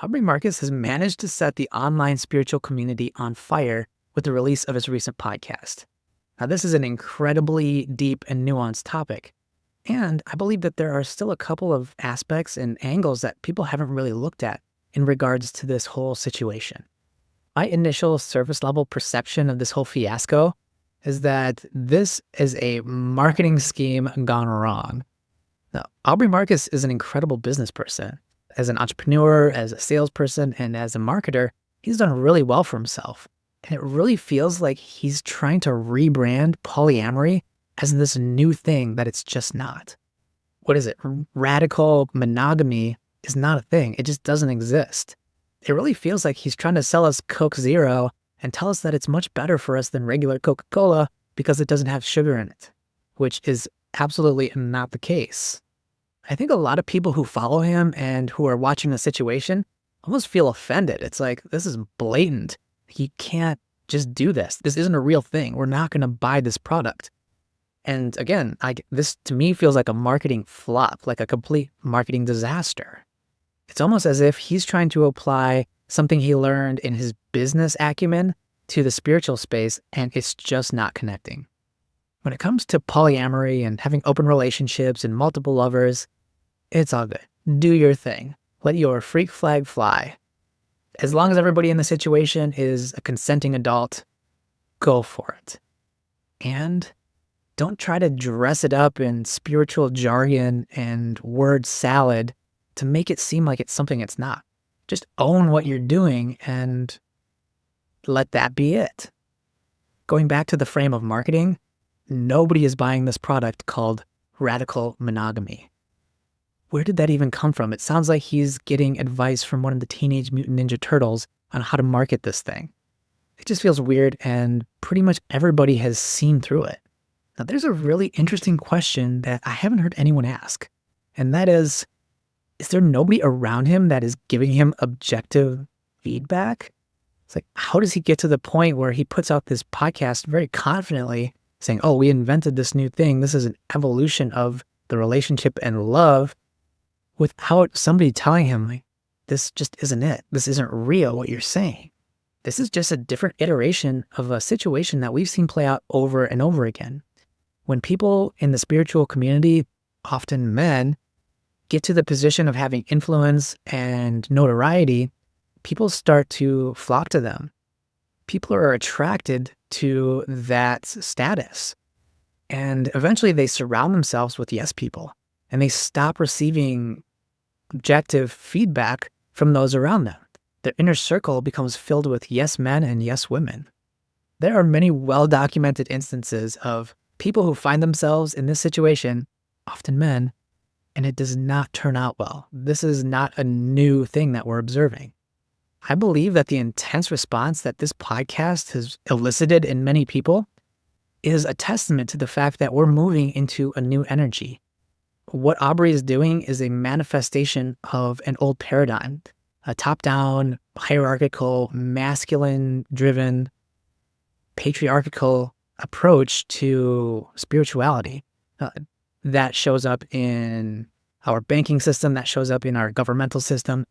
Aubrey Marcus has managed to set the online spiritual community on fire with the release of his recent podcast. Now, this is an incredibly deep and nuanced topic, and I believe that there are still a couple of aspects and angles that people haven't really looked at in regards to this whole situation. My initial surface level perception of this whole fiasco is that this is a marketing scheme gone wrong. Now, Aubrey Marcus is an incredible business person. As an entrepreneur, as a salesperson, and as a marketer, he's done really well for himself. And it really feels like he's trying to rebrand polyamory as this new thing that it's just not. What is it? Radical monogamy is not a thing. It just doesn't exist. It really feels like he's trying to sell us Coke Zero and tell us that it's much better for us than regular Coca-Cola because it doesn't have sugar in it, which is absolutely not the case. I think a lot of people who follow him and who are watching the situation almost feel offended. It's like, this is blatant. You can't just do this. This isn't a real thing. We're not going to buy this product. And again, this to me feels like a marketing flop, like a complete marketing disaster. It's almost as if he's trying to apply something he learned in his business acumen to the spiritual space, and it's just not connecting. When it comes to polyamory and having open relationships and multiple lovers, it's all good. Do your thing. Let your freak flag fly. As long as everybody in the situation is a consenting adult, go for it. And don't try to dress it up in spiritual jargon and word salad to make it seem like it's something it's not. Just own what you're doing and let that be it. Going back to the frame of marketing, nobody is buying this product called radical monogamy. Where did that even come from? It sounds like he's getting advice from one of the Teenage Mutant Ninja Turtles on how to market this thing. It just feels weird, and pretty much everybody has seen through it. Now, there's a really interesting question that I haven't heard anyone ask, and that is there nobody around him that is giving him objective feedback? It's like, how does he get to the point where he puts out this podcast very confidently saying, oh, we invented this new thing. This is an evolution of the relationship and love, without somebody telling him, like, this just isn't it. This isn't real, what you're saying. This is just a different iteration of a situation that we've seen play out over and over again. When people in the spiritual community, often men, get to the position of having influence and notoriety, people start to flock to them. People are attracted to that status. And eventually they surround themselves with yes people, and they stop receiving objective feedback from those around them. Their inner circle becomes filled with yes men and yes women. There are many well-documented instances of people who find themselves in this situation, often men, and it does not turn out well. This is not a new thing that we're observing. I believe that the intense response that this podcast has elicited in many people is a testament to the fact that we're moving into a new energy. What Aubrey is doing is a manifestation of an old paradigm, a top-down, hierarchical, masculine-driven, patriarchal approach to spirituality that shows up in our banking system, that shows up in our governmental system.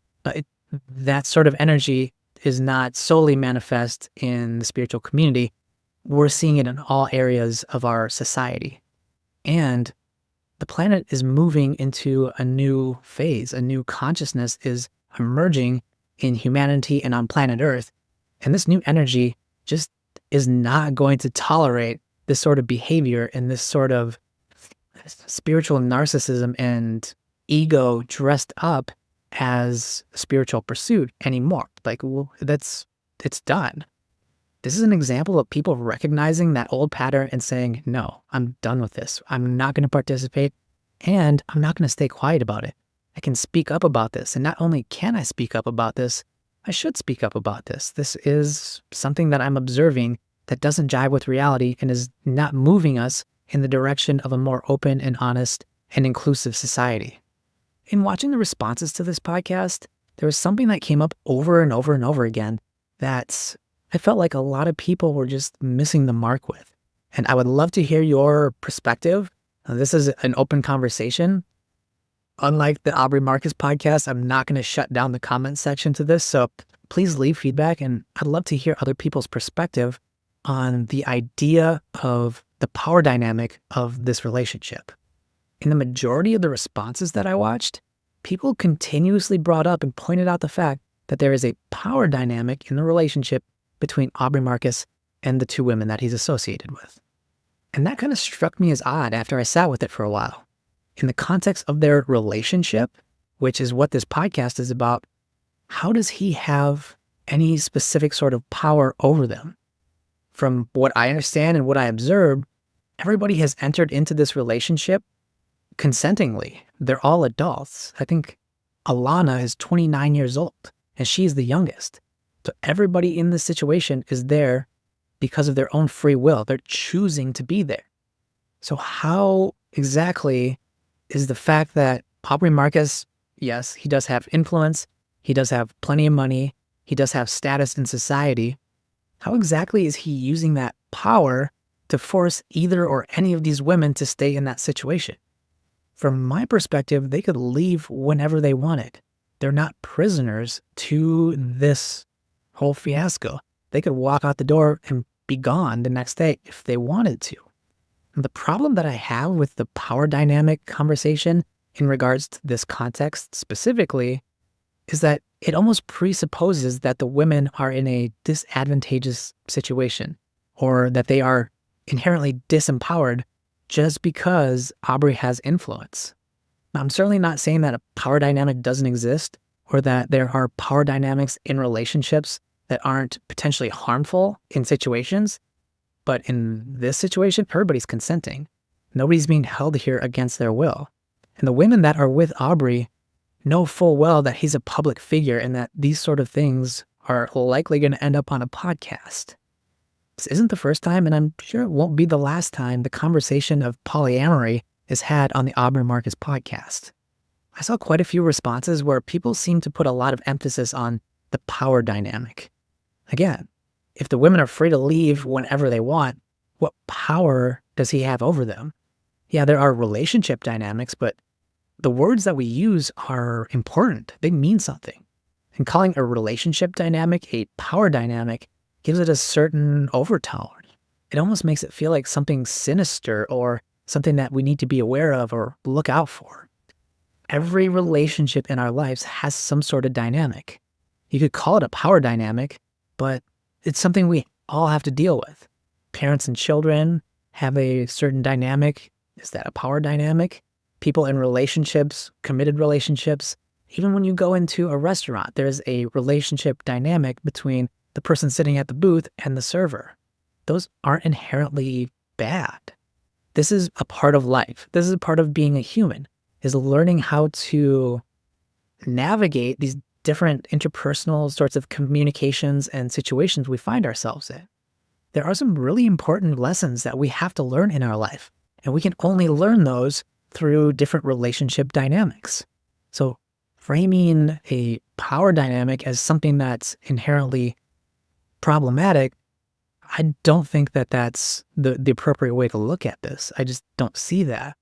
That sort of energy is not solely manifest in the spiritual community. We're seeing it in all areas of our society. And the planet is moving into a new phase. A new consciousness is emerging in humanity and on planet Earth. And this new energy just is not going to tolerate this sort of behavior and this sort of spiritual narcissism and ego dressed up as a spiritual pursuit anymore. Like, well, it's done. This is an example of people recognizing that old pattern and saying, no, I'm done with this. I'm not going to participate, and I'm not going to stay quiet about it. I can speak up about this. And not only can I speak up about this, I should speak up about this. This is something that I'm observing that doesn't jive with reality and is not moving us in the direction of a more open and honest and inclusive society. In watching the responses to this podcast, there was something that came up over and over and over again that I felt like a lot of people were just missing the mark with. And I would love to hear your perspective. This is an open conversation Unlike the Aubrey Marcus podcast, I'm not going to shut down the comment section to this. So please leave feedback, and I'd love to hear other people's perspective on the idea of the power dynamic of this relationship. In the majority of the responses that I watched, people continuously brought up and pointed out the fact that there is a power dynamic in the relationship between Aubrey Marcus and the two women that he's associated with. And that kind of struck me as odd after I sat with it for a while. In the context of their relationship, which is what this podcast is about, how does he have any specific sort of power over them? From what I understand and what I observed, everybody has entered into this relationship consentingly. They're all adults. I think Alana is 29 years old, and she's the youngest. So everybody in this situation is there because of their own free will. They're choosing to be there. So how exactly is the fact that Aubrey Marcus, yes, he does have influence, he does have plenty of money, he does have status in society, how exactly is he using that power to force either or any of these women to stay in that situation? From my perspective, they could leave whenever they wanted. They're not prisoners to this whole fiasco. They could walk out the door and be gone the next day if they wanted to. And the problem that I have with the power dynamic conversation in regards to this context specifically is that it almost presupposes that the women are in a disadvantageous situation, or that they are inherently disempowered just because Aubrey has influence. Now, I'm certainly not saying that a power dynamic doesn't exist, or that there are power dynamics in relationships that aren't potentially harmful in situations. But in this situation, everybody's consenting. Nobody's being held here against their will. And the women that are with Aubrey know full well that he's a public figure and that these sort of things are likely going to end up on a podcast. This isn't the first time, and I'm sure it won't be the last time the conversation of polyamory is had on the Aubrey Marcus podcast. I saw quite a few responses where people seem to put a lot of emphasis on the power dynamic. Again, if the women are free to leave whenever they want, what power does he have over them? Yeah, there are relationship dynamics, but the words that we use are important. They mean something. And calling a relationship dynamic a power dynamic gives it a certain overtone. It almost makes it feel like something sinister or something that we need to be aware of or look out for. Every relationship in our lives has some sort of dynamic. You could call it a power dynamic, but it's something we all have to deal with. Parents and children have a certain dynamic. Is that a power dynamic? People in relationships, committed relationships, even when you go into a restaurant, there's a relationship dynamic between the person sitting at the booth and the server. Those aren't inherently bad. This is a part of life. This is a part of being a human, is learning how to navigate these different interpersonal sorts of communications and situations we find ourselves in. There are some really important lessons that we have to learn in our life, and we can only learn those through different relationship dynamics. So framing a power dynamic as something that's inherently problematic, I don't think that that's the appropriate way to look at this. I just don't see that.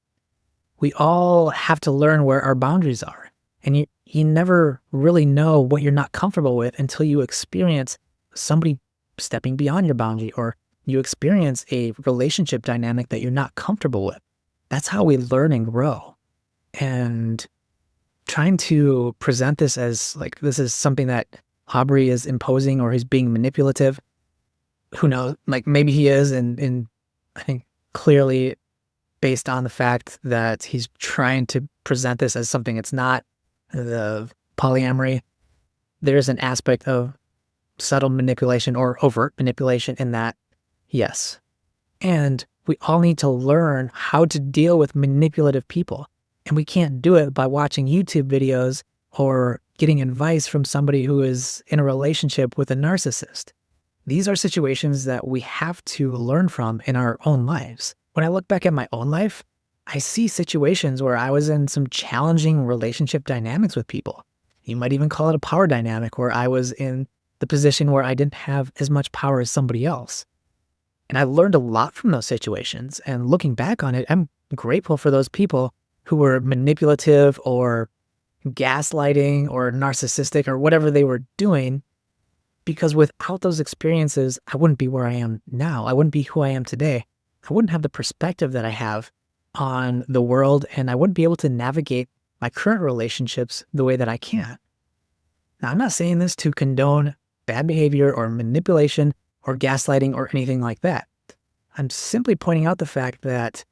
We all have to learn where our boundaries are. And you never really know what you're not comfortable with until you experience somebody stepping beyond your boundary, or you experience a relationship dynamic that you're not comfortable with. That's how we learn and grow. And trying to present this as like this is something that Aubrey is imposing or he's being manipulative, who knows? Like maybe he is, and I think clearly based on the fact that he's trying to present this as something it's not, the polyamory, there's an aspect of subtle manipulation or overt manipulation in that, yes. And we all need to learn how to deal with manipulative people. And we can't do it by watching YouTube videos or getting advice from somebody who is in a relationship with a narcissist. These are situations that we have to learn from in our own lives. When I look back at my own life, I see situations where I was in some challenging relationship dynamics with people. You might even call it a power dynamic, where I was in the position where I didn't have as much power as somebody else. And I learned a lot from those situations. And looking back on it, I'm grateful for those people who were manipulative or gaslighting or narcissistic or whatever they were doing, because without those experiences, I wouldn't be where I am now. I wouldn't be who I am today. I wouldn't have the perspective that I have on the world, and I wouldn't be able to navigate my current relationships the way that I can. Now, I'm not saying this to condone bad behavior or manipulation or gaslighting or anything like that. I'm simply pointing out the fact that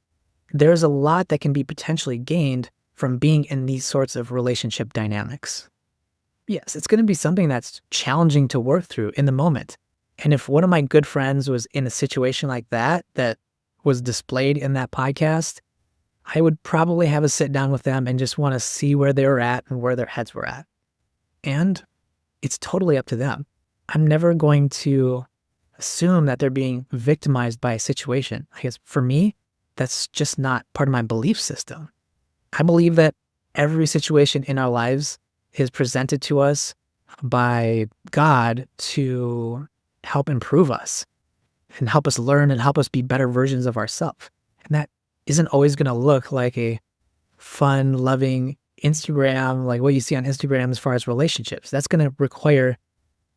there's a lot that can be potentially gained from being in these sorts of relationship dynamics. Yes, it's going to be something that's challenging to work through in the moment. And if one of my good friends was in a situation like that was displayed in that podcast, I would probably have a sit down with them and just want to see where they were at and where their heads were at. And it's totally up to them. I'm never going to assume that they're being victimized by a situation. I guess for me, that's just not part of my belief system. I believe that every situation in our lives is presented to us by God to help improve us and help us learn and help us be better versions of ourselves. And that isn't always going to look like a fun, loving Instagram, like what you see on Instagram as far as relationships. That's going to require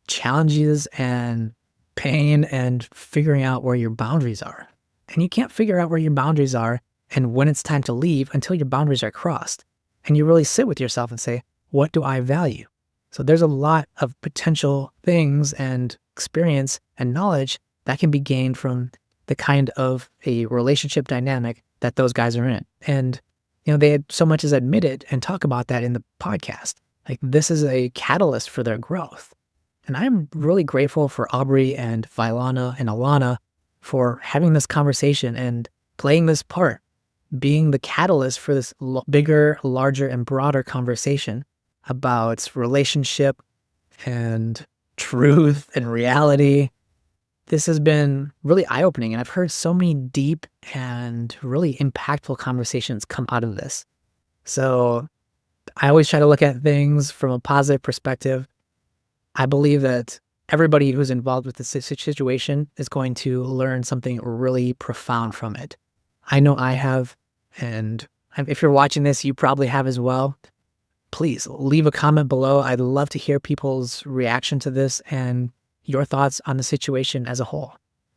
challenges and pain and figuring out where your boundaries are. And you can't figure out where your boundaries are and when it's time to leave until your boundaries are crossed. And you really sit with yourself and say, what do I value? So there's a lot of potential things and experience and knowledge that can be gained from the kind of a relationship dynamic that those guys are in. And, they had so much as admitted and talk about that in the podcast. Like, this is a catalyst for their growth. And I'm really grateful for Aubrey and Vailana and Alana for having this conversation and playing this part, being the catalyst for this bigger, larger, and broader conversation about relationship and truth and reality. This has been really eye-opening, and I've heard so many deep and really impactful conversations come out of this. So I always try to look at things from a positive perspective. I believe that everybody who's involved with this situation is going to learn something really profound from it. I know I have, and if you're watching this, you probably have as well. Please leave a comment below. I'd love to hear people's reaction to this and your thoughts on the situation as a whole.